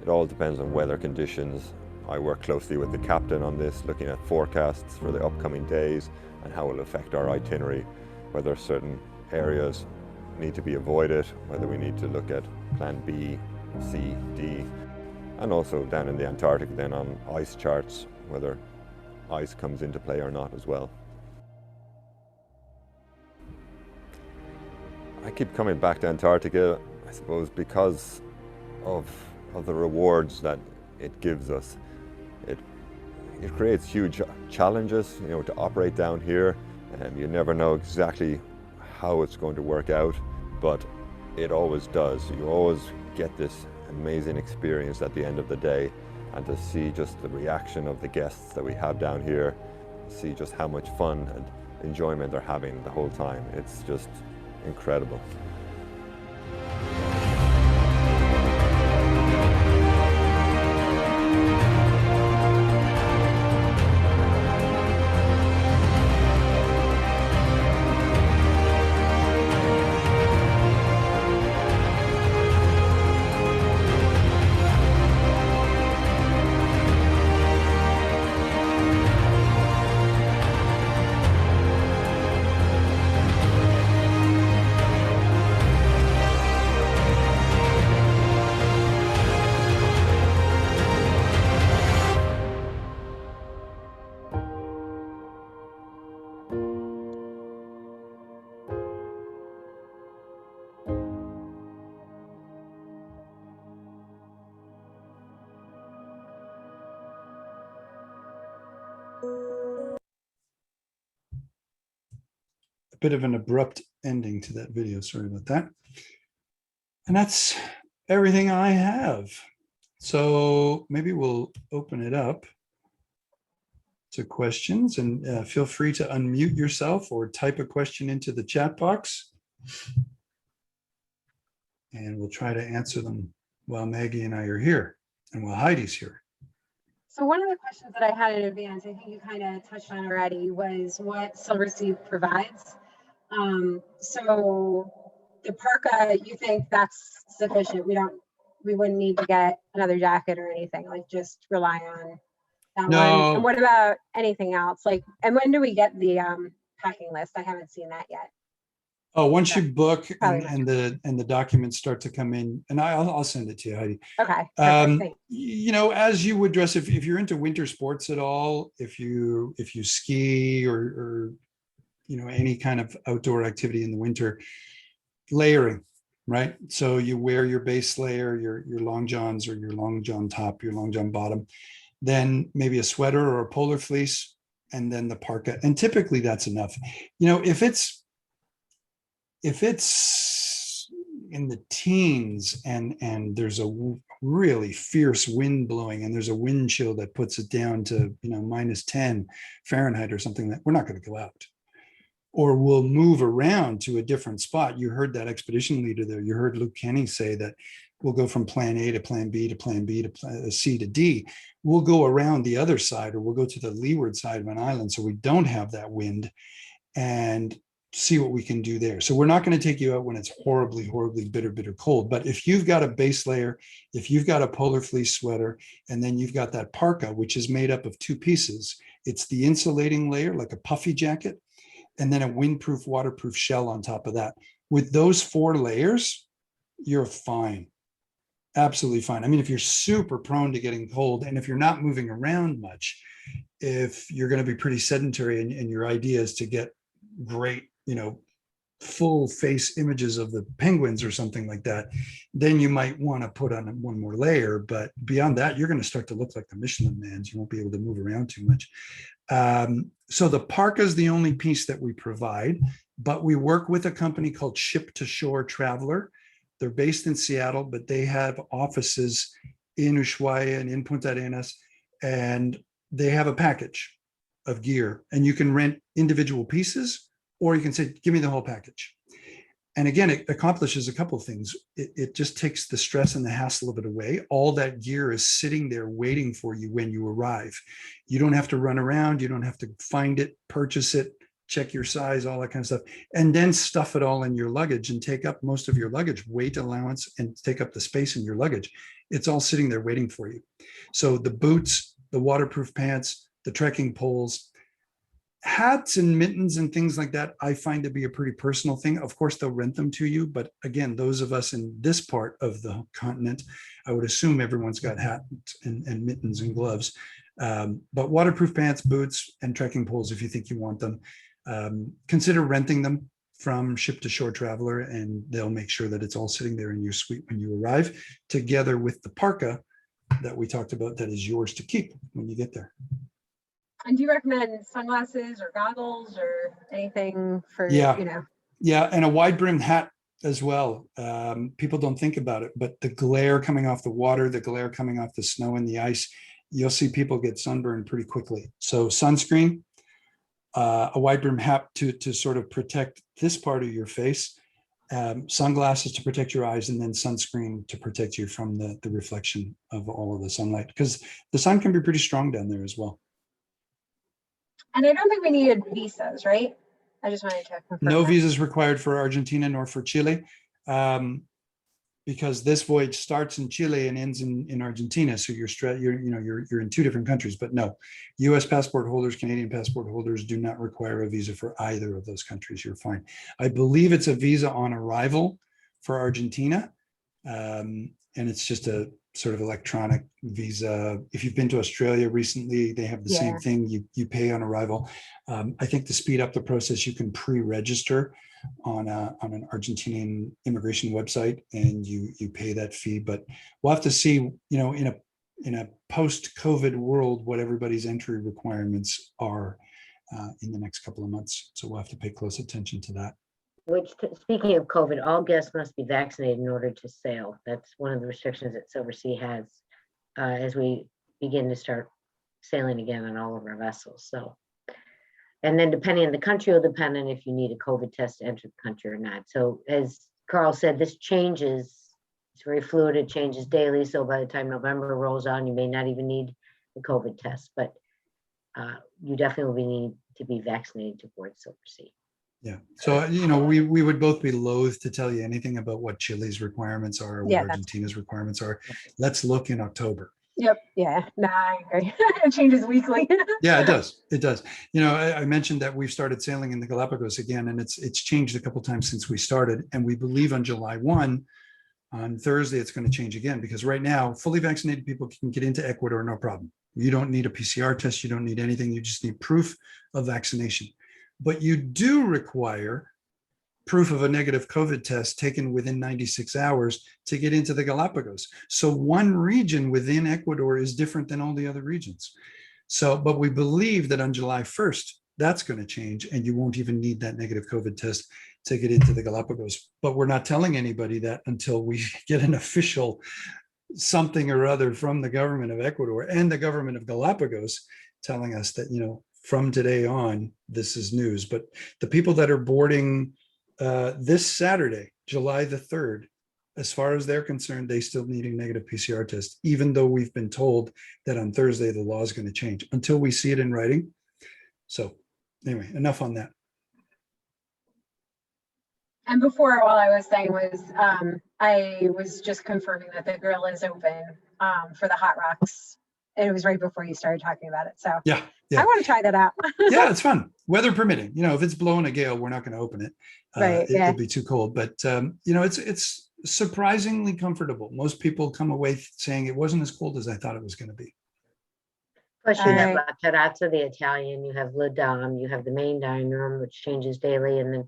Speaker 5: It all depends on weather conditions. I work closely with the captain on this, looking at forecasts for the upcoming days and how it will affect our itinerary, whether certain areas need to be avoided, whether we need to look at plan B, C, D. And also down in the Antarctic then on ice charts, whether ice comes into play or not as well. I keep coming back to Antarctica, I suppose, because of the rewards that it gives us. It creates huge challenges, you know, to operate down here, and you never know exactly how it's going to work out, but it always does. You always get this amazing experience at the end of the day, and to see just the reaction of the guests that we have down here, see just how much fun and enjoyment they're having the whole time. It's just incredible.
Speaker 2: A bit of an abrupt ending to that video. Sorry about that. And that's everything I have. So maybe we'll open it up to questions, and feel free to unmute yourself or type a question into the chat box. And we'll try to answer them while Maggie and I are here and while Heidi's here.
Speaker 4: So one of the questions that I had in advance, I think you kind of touched on already, was what Silversea provides. So the parka, you think that's sufficient? We wouldn't need to get another jacket or anything, like just rely on that one. And what about anything else? Like, and when do we get the packing list? I haven't seen that yet.
Speaker 2: Oh, once you book and the documents start to come in, and I'll send it to you, Heidi.
Speaker 4: Okay. Perfect,
Speaker 2: you know, as you would dress, if you're into winter sports at all, if you ski or you know, any kind of outdoor activity in the winter, layering, right? So you wear your base layer, your long johns or your long john top, your long john bottom, then maybe a sweater or a polar fleece, and then the parka. And typically that's enough. You know, if it's in the teens and there's a really fierce wind blowing and there's a wind chill that puts it down to, you know, -10 Fahrenheit or something, that we're not going to go out. Or we'll move around to a different spot. You heard that expedition leader there. You heard Luke Kenny say that we'll go from plan A to plan B to plan B to plan C to D. We'll go around the other side, or we'll go to the leeward side of an island so we don't have that wind, and see what we can do there. So we're not going to take you out when it's horribly, horribly bitter cold. But if you've got a base layer, if you've got a polar fleece sweater, and then you've got that parka, which is made up of two pieces, it's the insulating layer, like a puffy jacket, and then a windproof, waterproof shell on top of that. With those 4 layers, you're fine. Absolutely fine. I mean, if you're super prone to getting cold, and if you're not moving around much, if you're going to be pretty sedentary and your idea is to get great, you know, full face images of the penguins or something like that, then you might want to put on 1 more layer. But beyond that, you're going to start to look like the Michelin Mans. You won't be able to move around too much. So the parka is the only piece that we provide, but we work with a company called Ship to Shore Traveler. They're based in Seattle, but they have offices in Ushuaia and in Punta Arenas, and they have a package of gear, and you can rent individual pieces, or you can say, give me the whole package. And again, it accomplishes a couple of things. It just takes the stress and the hassle of it away. All that gear is sitting there waiting for you when you arrive. You don't have to run around. You don't have to find it, purchase it, check your size, all that kind of stuff, and then stuff it all in your luggage and take up most of your luggage, weight allowance, and take up the space in your luggage. It's all sitting there waiting for you. So the boots, the waterproof pants, the trekking poles, hats and mittens and things like that, I find to be a pretty personal thing. Of course, they'll rent them to you. But again, those of us in this part of the continent, I would assume everyone's got hats and mittens and gloves. But waterproof pants, boots, and trekking poles, if you think you want them, consider renting them. from Ship to Shore Traveler, and they'll make sure that it's all sitting there in your suite when you arrive, together with the parka that we talked about that is yours to keep when you get there.
Speaker 4: And do you recommend sunglasses or goggles or anything for,
Speaker 2: Yeah.
Speaker 4: you know?
Speaker 2: Yeah, and a wide brimmed hat as well. People don't think about it, but the glare coming off the water, the glare coming off the snow and the ice, you'll see people get sunburned pretty quickly. So sunscreen, a wide brim hat to sort of protect this part of your face, sunglasses to protect your eyes, and then sunscreen to protect you from the reflection of all of the sunlight, because the sun can be pretty strong down there as well.
Speaker 4: And I don't think we needed visas, right? I just wanted to confirm
Speaker 2: No
Speaker 4: that.
Speaker 2: visas required for Argentina nor for Chile, because this voyage starts in Chile and ends in Argentina. So you're in two different countries. But no, U.S. passport holders, Canadian passport holders do not require a visa for either of those countries. You're fine. I believe it's a visa on arrival for Argentina, and it's just a sort of electronic visa. If you've been to Australia recently, they have the same thing. You pay on arrival. I think to speed up the process, you can pre-register on an Argentinian immigration website, and you pay that fee. But we'll have to see, in a post-COVID world, what everybody's entry requirements are in the next couple of months. So we'll have to pay close attention to that.
Speaker 3: Speaking of COVID, all guests must be vaccinated in order to sail. That's one of the restrictions that Silversea has as we begin to start sailing again on all of our vessels. So, and then depending on the country, will depend on if you need a COVID test to enter the country or not. So as Carl said, this changes. It's very fluid. It changes daily. So by the time November rolls on, you may not even need the COVID test, but you definitely will need to be vaccinated to board Silversea.
Speaker 2: Yeah. So, we would both be loath to tell you anything about what Chile's requirements are or what Argentina's requirements are. Let's look in October.
Speaker 4: Yep. Yeah. No, I agree. It changes weekly.
Speaker 2: Yeah, it does. It does. I mentioned that we've started sailing in the Galapagos again, and it's changed a couple of times since we started. And we believe on July 1, on Thursday, it's going to change again, because right now, fully vaccinated people can get into Ecuador, no problem. You don't need a PCR test. You don't need anything. You just need proof of vaccination. But you do require proof of a negative COVID test taken within 96 hours to get into the Galapagos. So one region within Ecuador is different than all the other regions. So, but we believe that on July 1st, that's going to change, and you won't even need that negative COVID test to get into the Galapagos. But we're not telling anybody that until we get an official something or other from the government of Ecuador and the government of Galapagos telling us that, from today on, this is news. But the people that are boarding this Saturday, July the 3rd, as far as they're concerned, they still need a negative PCR test, even though we've been told that on Thursday, the law is going to change until we see it in writing. So anyway, enough on that.
Speaker 4: And before, all I was saying was, I was just confirming that the grill is open for the hot rocks. And it was right before you started talking about it. So
Speaker 2: yeah.
Speaker 4: I want to try that out.
Speaker 2: Yeah, it's fun. Weather permitting. If it's blowing a gale, we're not going to open it.
Speaker 4: Right.
Speaker 2: It'd be too cold. But it's surprisingly comfortable. Most people come away saying it wasn't as cold as I thought it was going to be.
Speaker 3: Plus, you have La Terrazza, the Italian. You have Le Dame. You have the main dining room, which changes daily, and then,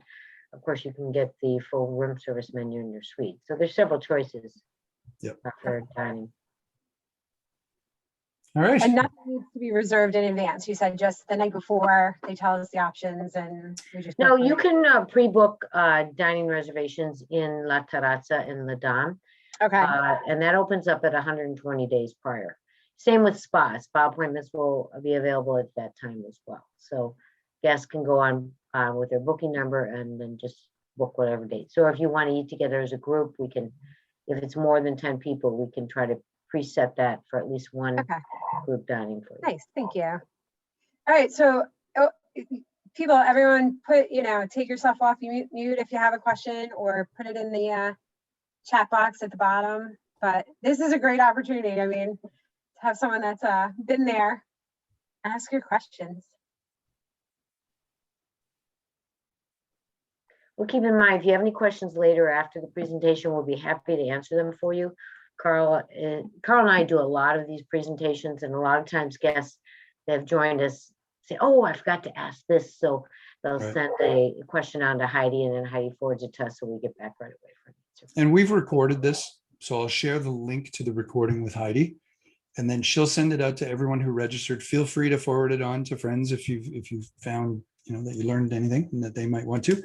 Speaker 3: of course, you can get the full room service menu in your suite. So there's several choices.
Speaker 2: Yep.
Speaker 3: For dining.
Speaker 2: All right.
Speaker 4: And nothing needs to be reserved in advance. You said just the night before they tell us the options, and we just.
Speaker 3: No, you can pre-book dining reservations in La Terrazza and Le Dame.
Speaker 4: Okay.
Speaker 3: And that opens up at 120 days prior. Same with spa. Spa appointments will be available at that time as well. So guests can go on with their booking number and then just book whatever date. So if you want to eat together as a group, we can, if it's more than 10 people, we can try to preset that for at least one group dining for you.
Speaker 4: Nice, thank you. All right, so people, everyone take yourself off mute if you have a question, or put it in the chat box at the bottom. But this is a great opportunity. I mean, to have someone that's been there, ask your questions.
Speaker 3: Well, keep in mind, if you have any questions later after the presentation, we'll be happy to answer them for you. Carl and I do a lot of these presentations, and a lot of times guests that have joined us say, oh, I forgot to ask this. So they'll
Speaker 2: Right.
Speaker 3: send a question on to Heidi, and then Heidi forwards it to us, so we get back right away for an answer.
Speaker 2: And we've recorded this, so I'll share the link to the recording with Heidi, and then she'll send it out to everyone who registered. Feel free to forward it on to friends if you've found, you know, that you learned anything and that they might want to,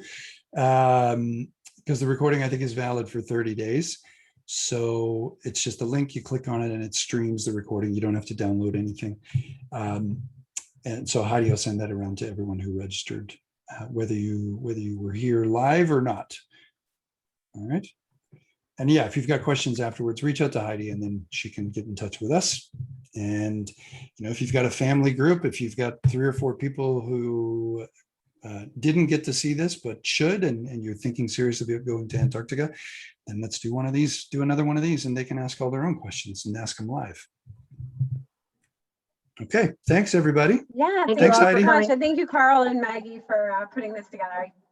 Speaker 2: because the recording I think is valid for 30 days. So it's just a link, you click on it and it streams the recording. You don't have to download anything. And so Heidi will send that around to everyone who registered, whether you were here live or not. All right. And yeah, if you've got questions afterwards, reach out to Heidi and then she can get in touch with us. And, you know, if you've got a family group, if you've got 3 or 4 people who didn't get to see this, but should, and you're thinking seriously about going to Antarctica, then let's do one of these, do another one of these, and they can ask all their own questions and ask them live. Okay, thanks everybody.
Speaker 4: Yeah,
Speaker 3: Thank
Speaker 2: you
Speaker 4: thank
Speaker 2: all
Speaker 4: you
Speaker 2: for
Speaker 4: so much.
Speaker 3: coming.
Speaker 4: And thank you, Carl and Maggie, for putting this together.